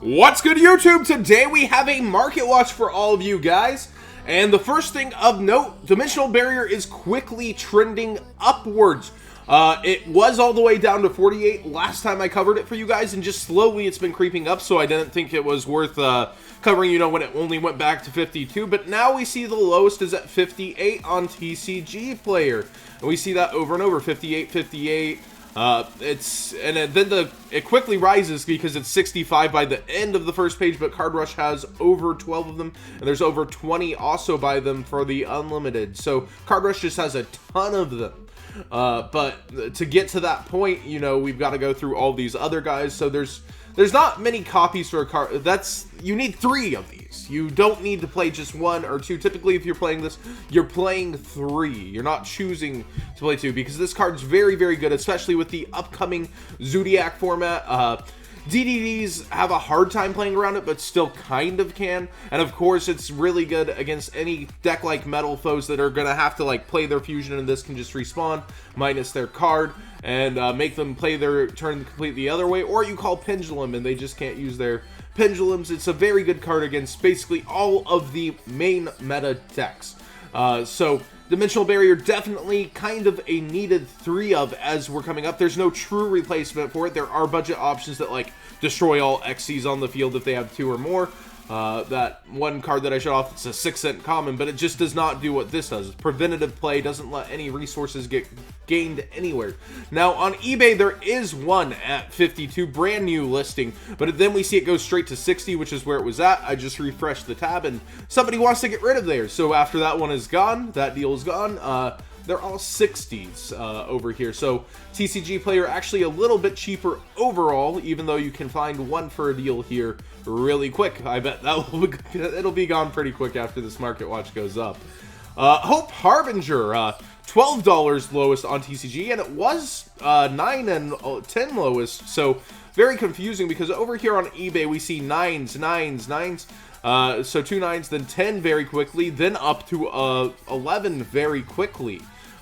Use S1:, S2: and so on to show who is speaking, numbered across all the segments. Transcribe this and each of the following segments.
S1: What's good, YouTube? Today we have a market watch for all of you guys. And the first thing of note, Dimensional Barrier is quickly trending upwards. It was all the way down to 48 last time I covered it for you guys, and just slowly it's been creeping up, so I didn't think it was worth covering, you know, when it only went back to 52. But now we see the lowest is at 58 on TCG Player. And we see that over and over, 58, 58. It quickly rises because it's 65 by the end of the first page, but Card Rush has over 12 of them, and there's over 20 also by them for the unlimited. So Card Rush just has a ton of them. But to get to that point, you know, we've got to go through all these other guys. So there's not many copies for a card. You need 3 of these. You don't need to play just 1 or 2. Typically, if you're playing this, you're playing 3. You're not choosing to play 2 because this card's very, very good, especially with the upcoming Zodiac format. DDDs have a hard time playing around it, but still kind of can. And of course, it's really good against any deck like Metal foes that are going to have to like play their fusion, and this can just respawn minus their card and make them play their turn completely the other way. Or you call Pendulum and they just can't use their pendulums. It's a very good card against basically all of the main meta decks. So Dimensional Barrier, definitely kind of a needed 3 of as we're coming up. There's no true replacement for it. There are budget options that like destroy all XCs on the field if they have 2 or more. That one card that I showed off, it's a 6-cent common, but it just does not do what this does. Preventative play, doesn't let any resources get gained anywhere. Now on eBay there is one at 52, brand new listing, but then we see it go straight to 60, which is where it was at. I just refreshed the tab and somebody wants to get rid of theirs. So after that one is gone, that deal is gone. They're all 60s over here. So TCG Player actually a little bit cheaper overall, even though you can find one for a deal here really quick. I bet it'll be gone pretty quick after this market watch goes up. HoC Harbinger, $12 lowest on TCG, and it was 9 and 10 lowest. So very confusing because over here on eBay we see 9s, 9s, 9s. So 2 9s, then 10 very quickly, then up to 11 very quickly.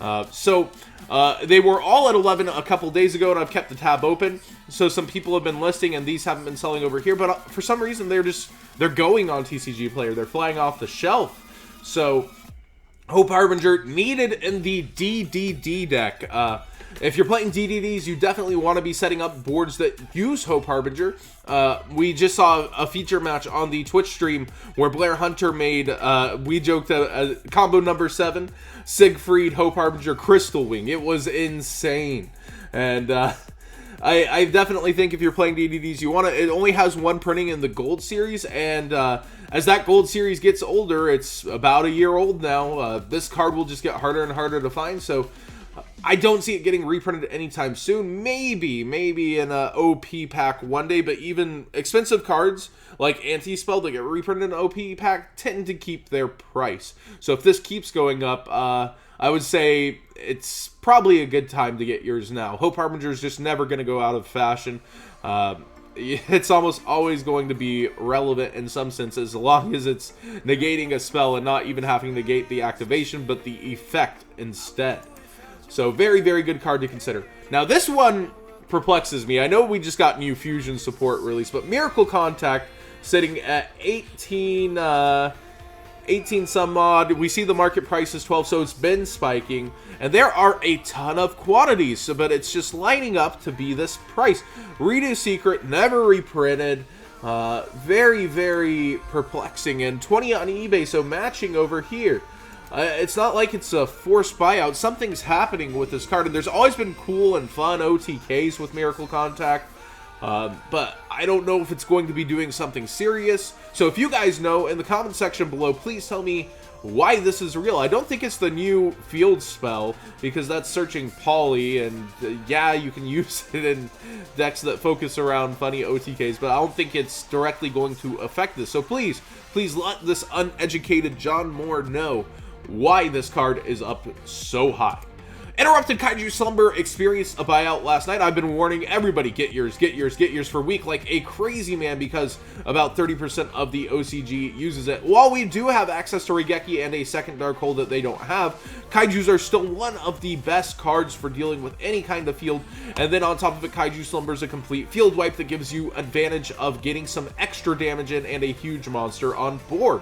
S1: They were all at 11 a couple days ago, and I've kept the tab open. So some people have been listing, and these haven't been selling over here. But for some reason, they're going on TCG Player. They're flying off the shelf. So HoC Harbinger needed in the DDD deck. If you're playing DDDs, you definitely want to be setting up boards that use HoC Harbinger. We just saw a feature match on the Twitch stream where Blair Hunter made, we joked, a combo number 7, Siegfried, HoC Harbinger, Crystal Wing. It was insane. And I definitely think if you're playing DDDs, you want to, it only has 1 printing in the Gold Series, and as that Gold Series gets older, it's about a year old now, this card will just get harder and harder to find, so I don't see it getting reprinted anytime soon. Maybe in a OP pack one day, but even expensive cards like Anti-Spell that get reprinted in an OP pack tend to keep their price. So if this keeps going up, I would say it's probably a good time to get yours now. HoC Harbinger is just never going to go out of fashion. It's almost always going to be relevant in some sense, as long as it's negating a spell and not even having to negate the activation, but the effect instead. So very, very good card to consider. Now this one perplexes me. I know we just got new fusion support released, but Miracle Contact sitting at 18 some odd. We see the market price is 12, so it's been spiking. And there are a ton of quantities, but it's just lining up to be this price. Redo Secret, never reprinted. Very, very perplexing. And 20 on eBay, so matching over here. It's not like it's a forced buyout. Something's happening with this card, and there's always been cool and fun OTKs with Miracle Contact, but I don't know if it's going to be doing something serious. So if you guys know, in the comment section below, please tell me why this is real. I don't think it's the new field spell, because that's searching Poly, and yeah, you can use it in decks that focus around funny OTKs, but I don't think it's directly going to affect this. So please let this uneducated John Moore know why this card is up so high. Interrupted Kaiju Slumber experienced a buyout last night. I've been warning everybody, get yours, get yours, get yours for a week like a crazy man, because about 30% of the OCG uses it. While we do have access to Regeki and a second Dark Hole that they don't have, Kaijus are still one of the best cards for dealing with any kind of field. And then on top of it, Kaiju Slumber is a complete field wipe that gives you advantage of getting some extra damage in and a huge monster on board.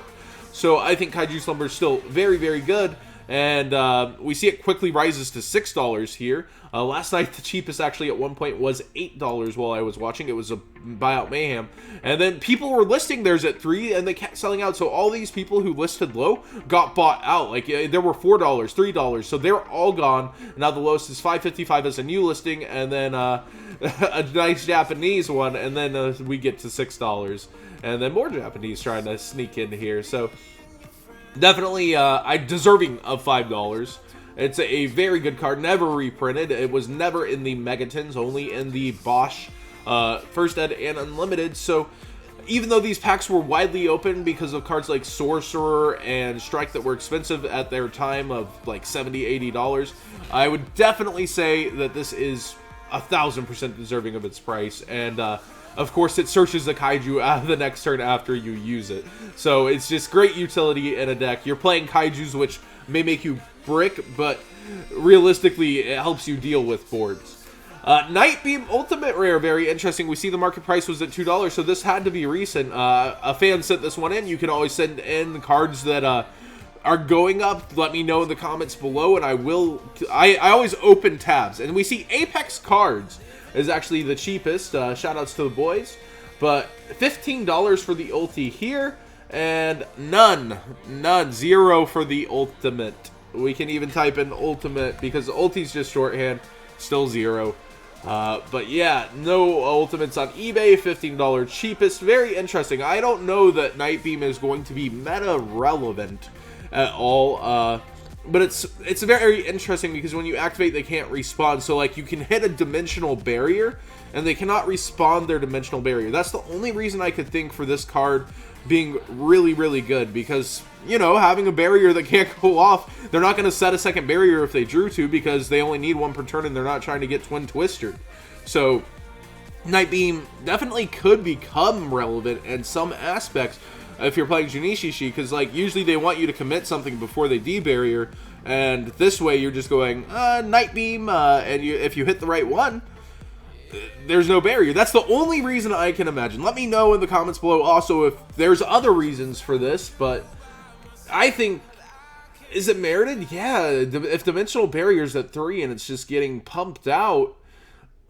S1: So I think Kaiju Slumber is still very, very good. And we see it quickly rises to $6 here. Last night, the cheapest actually at one point was $8 while I was watching. It was a buyout mayhem. And then people were listing theirs at $3 and they kept selling out. So all these people who listed low got bought out. Like there were $4, $3. So they're all gone. Now the lowest is $5.55 as a new listing. And then a nice Japanese one. And then we get to $6. And then more Japanese trying to sneak in here. So definitely deserving of $5. It's a very good card, never reprinted. It was never in the Megatons, only in the Bosch First Ed and Unlimited. So even though these packs were widely open because of cards like Sorcerer and Strike that were expensive at their time of like $70, $80, I would definitely say that this is 1000% deserving of its price. And of course, it searches the Kaiju the next turn after you use it. So it's just great utility in a deck. You're playing Kaijus, which may make you brick, but realistically, it helps you deal with boards. Night Beam Ultimate Rare, very interesting. We see the market price was at $2, so this had to be recent. A fan sent this one in. You can always send in cards that are going up. Let me know in the comments below, and I always open tabs. And we see Apex Cards is actually the cheapest. Shoutouts to the boys. But $15 for the ulti here, and zero for the ultimate. We can even type in ultimate because the ulti's just shorthand, still zero. But yeah, no ultimates on eBay, $15 cheapest. Very interesting. I don't know that Night Beam is going to be meta relevant at all. But it's very interesting because when you activate, they can't respawn. So like you can hit a dimensional barrier and they cannot respawn their dimensional barrier. That's the only reason I could think for this card being really, really good, because, you know, having a barrier that can't go off, they're not going to set a second barrier if they drew to, because they only need one per turn and they're not trying to get Twin Twistered. So Night Beam definitely could become relevant in some aspects if you're playing Junishishi, because like usually they want you to commit something before they debarrier, and this way you're just going Night Beam, and if you hit the right one, there's no barrier. That's the only reason I can imagine. Let me know in the comments below also if there's other reasons for this, but I think, is it merited? Yeah, if dimensional barrier's at 3 and it's just getting pumped out,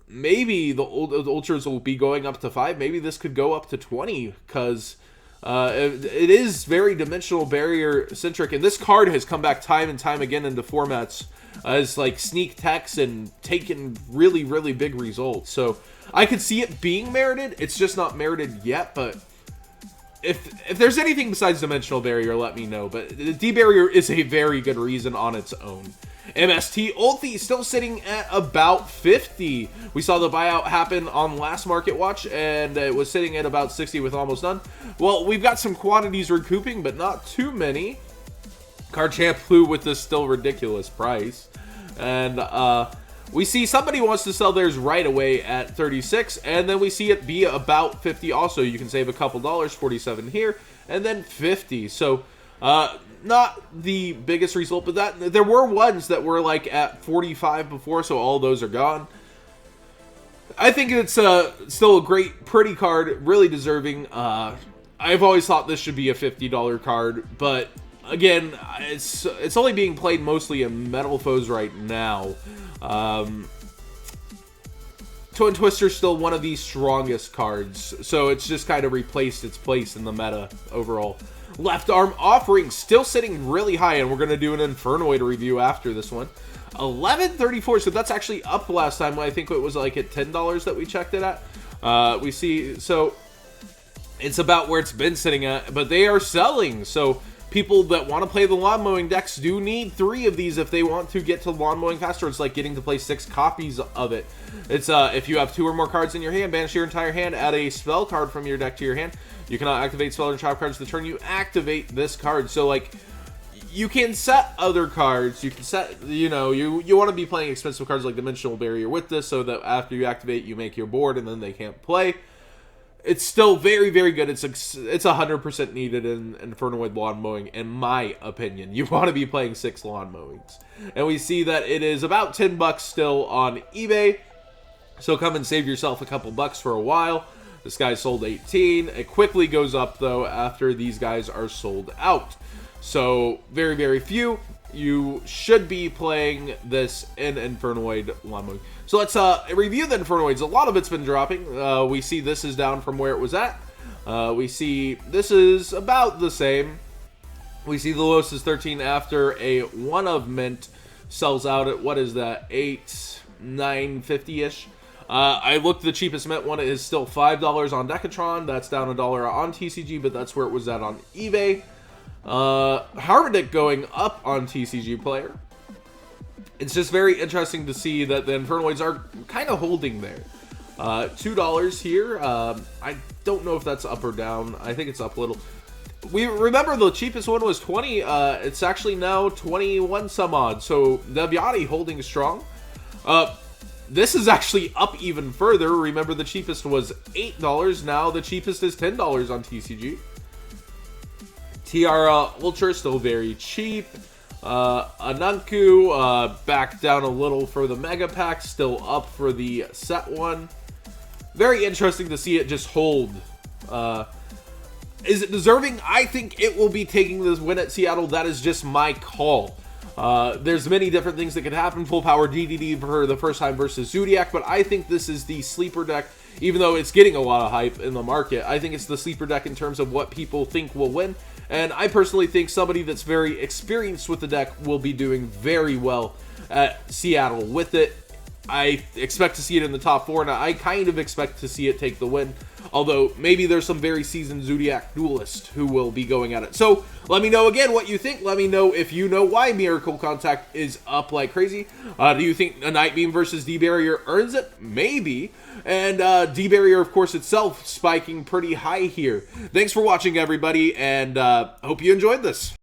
S1: maybe the ultras will be going up to 5. Maybe this could go up to 20, because it is very dimensional barrier centric, and this card has come back time and time again into formats as like sneak techs and taken really, really big results. So I could see it being merited. It's just not merited yet, but if there's anything besides dimensional barrier, let me know. But the debarrier is a very good reason on its own. MST Ulti still sitting at about 50. We saw the buyout happen on last Market Watch, and it was sitting at about 60 with almost none. Well, we've got some quantities recouping, but not too many. Card Champ flew with this still ridiculous price. And we see somebody wants to sell theirs right away at 36, and then we see it be about 50 also. You can save a couple dollars, 47 here, and then 50. So not the biggest result, but that there were ones that were like at 45 before, so all those are gone. I think it's still a great, pretty card, really deserving. I've always thought this should be a $50 card, but again, it's only being played mostly in Metal Foes right now. Twin Twister's still one of the strongest cards, so it's just kind of replaced its place in the meta overall. Left Arm Offering still sitting really high, and we're going to do an Infernoid review after this one. 1134, so that's actually up last time when I think it was like at $10 that we checked it at. We see, so it's about where it's been sitting at, but they are selling, so people that want to play the lawn mowing decks do need 3 of these if they want to get to lawn mowing faster. It's like getting to play 6 copies of it. It's if you have 2 or more cards in your hand, banish your entire hand, add a spell card from your deck to your hand. You cannot activate spell or trap cards the turn you activate this card. So like, you can set other cards. You can set, you know, you want to be playing expensive cards like Dimensional Barrier with this, so that after you activate, you make your board, and then they can't play. It's still very, very good. It's 100% needed in Infernoid lawn mowing, in my opinion. You want to be playing 6 lawn mowings. And we see that it is about $10 still on eBay. So come and save yourself a couple bucks for a while. This guy sold 18. It quickly goes up, though, after these guys are sold out. So very, very few. You should be playing this in Infernoid lawn mowing. So let's review the Infernoids. A lot of it's been dropping. We see this is down from where it was at. We see this is about the same. We see the lowest is 13 after a one of mint sells out at, what is that, 950-ish. I looked, the cheapest mint one is still $5 on Decatron. That's down $1 on TCG, but that's where it was at on eBay. Harbinger going up on TCG Player. It's just very interesting to see that the Infernoids are kind of holding there. $2 here. I don't know if that's up or down. I think it's up a little. We remember the cheapest one was 20. It's actually now 21 some odd. So the Viati holding strong. This is actually up even further. Remember, the cheapest was $8. Now the cheapest is $10 on TCG. Tiara Ultra still very cheap. Anunku back down a little for the Mega Pack, still up for the set one. Very interesting to see it just hold. Is it deserving? I think it will be taking this win at Seattle. That is just my call. There's many different things that could happen. Full power DDD for the first time versus Zodiac, but I think this is the sleeper deck. Even though it's getting a lot of hype in the market, I think it's the sleeper deck in terms of what people think will win. And I personally think somebody that's very experienced with the deck will be doing very well at Seattle with it. I expect to see it in the top 4, and I kind of expect to see it take the win. Although, maybe there's some very seasoned Zodiac duelists who will be going at it. So, let me know again what you think. Let me know if you know why Miracle Contact is up like crazy. Do you think a Night Beam versus D-Barrier earns it? Maybe. And D-Barrier, of course, itself spiking pretty high here. Thanks for watching, everybody, and hope you enjoyed this.